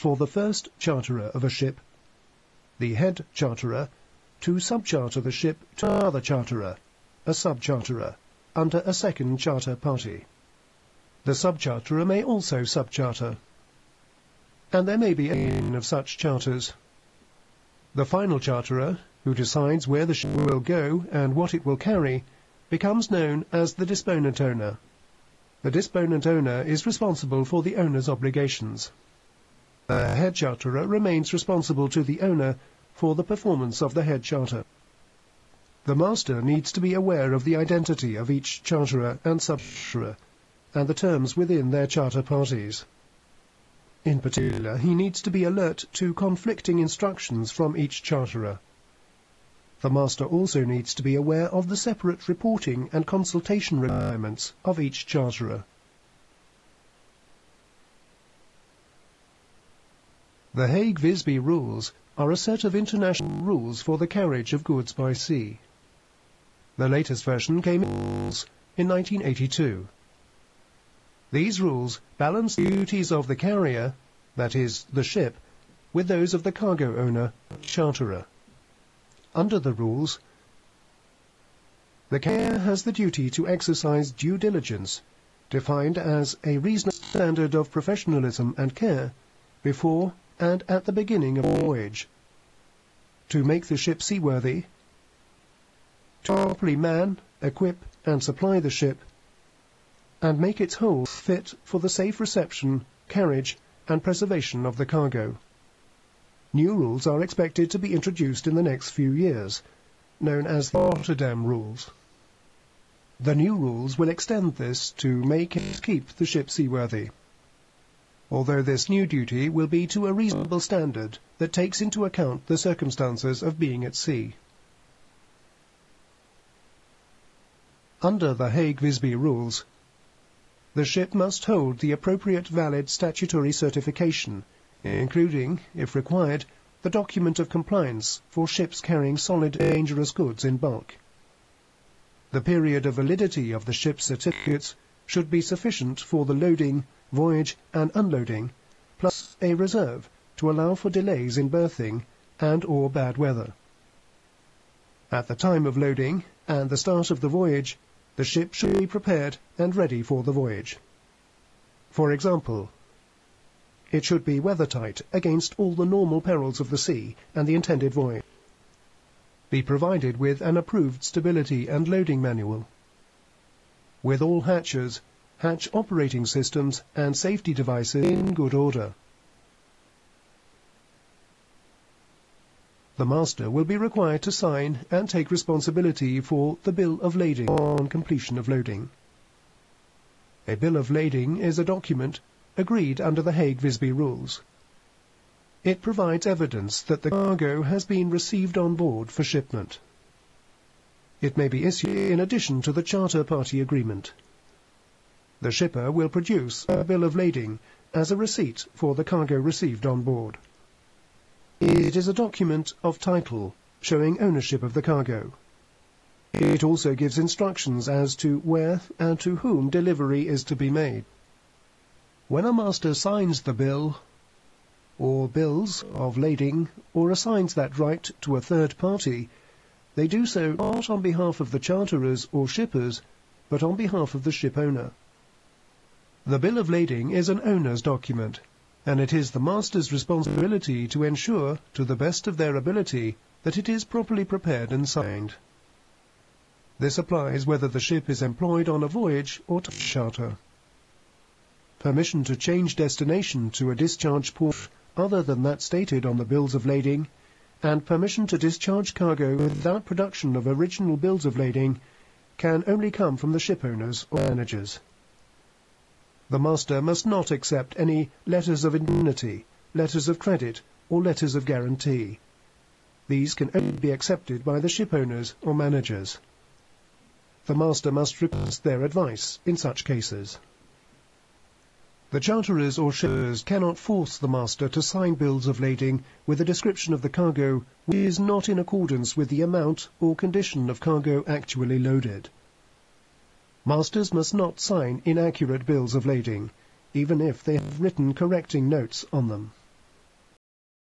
for the first charterer of a ship, the head charterer, to subcharter the ship to another charterer, a subcharterer, under a second charter party. The subcharterer may also subcharter, and there may be any of such charters. The final charterer, who decides where the ship will go and what it will carry, becomes known as the disponent owner. The disponent owner is responsible for the owner's obligations. The head charterer remains responsible to the owner for the performance of the head charter. The master needs to be aware of the identity of each charterer and subcharterer, and the terms within their charter parties. In particular, he needs to be alert to conflicting instructions from each charterer. The master also needs to be aware of the separate reporting and consultation requirements of each charterer. The Hague-Visby Rules are a set of international rules for the carriage of goods by sea. The latest version came in 1982. These rules balance the duties of the carrier, that is, the ship, with those of the cargo owner, charterer. Under the rules, the carrier has the duty to exercise due diligence, defined as a reasonable standard of professionalism and care, before and at the beginning of a voyage, to make the ship seaworthy, to properly man, equip, and supply the ship, and make its hold fit for the safe reception, carriage, and preservation of the cargo. New rules are expected to be introduced in the next few years, known as the Rotterdam Rules. The new rules will extend this to make and keep the ship seaworthy, although this new duty will be to a reasonable standard that takes into account the circumstances of being at sea. Under the Hague-Visby Rules, the ship must hold the appropriate valid statutory certification, including, if required, the document of compliance for ships carrying solid dangerous goods in bulk. The period of validity of the ship's certificates should be sufficient for the loading, voyage and unloading, plus a reserve to allow for delays in berthing and/or bad weather. At the time of loading and the start of the voyage, the ship should be prepared and ready for the voyage. For example, it should be weathertight against all the normal perils of the sea and the intended voyage. Be provided with an approved stability and loading manual, with all hatches, hatch operating systems and safety devices in good order. The master will be required to sign and take responsibility for the bill of lading on completion of loading. A bill of lading is a document agreed under the Hague-Visby Rules. It provides evidence that the cargo has been received on board for shipment. It may be issued in addition to the charter party agreement. The shipper will produce a bill of lading as a receipt for the cargo received on board. It is a document of title showing ownership of the cargo. It also gives instructions as to where and to whom delivery is to be made. When a master signs the bill or bills of lading or assigns that right to a third party, they do so not on behalf of the charterers or shippers, but on behalf of the ship owner. The bill of lading is an owner's document, and it is the master's responsibility to ensure, to the best of their ability, that it is properly prepared and signed. This applies whether the ship is employed on a voyage or to charter. Permission to change destination to a discharge port other than that stated on the bills of lading, and permission to discharge cargo without production of original bills of lading, can only come from the ship owners or managers. The master must not accept any letters of indemnity, letters of credit, or letters of guarantee. These can only be accepted by the ship owners or managers. The master must request their advice in such cases. The charterers or shippers cannot force the master to sign bills of lading with a description of the cargo which is not in accordance with the amount or condition of cargo actually loaded. Masters must not sign inaccurate bills of lading, even if they have written correcting notes on them.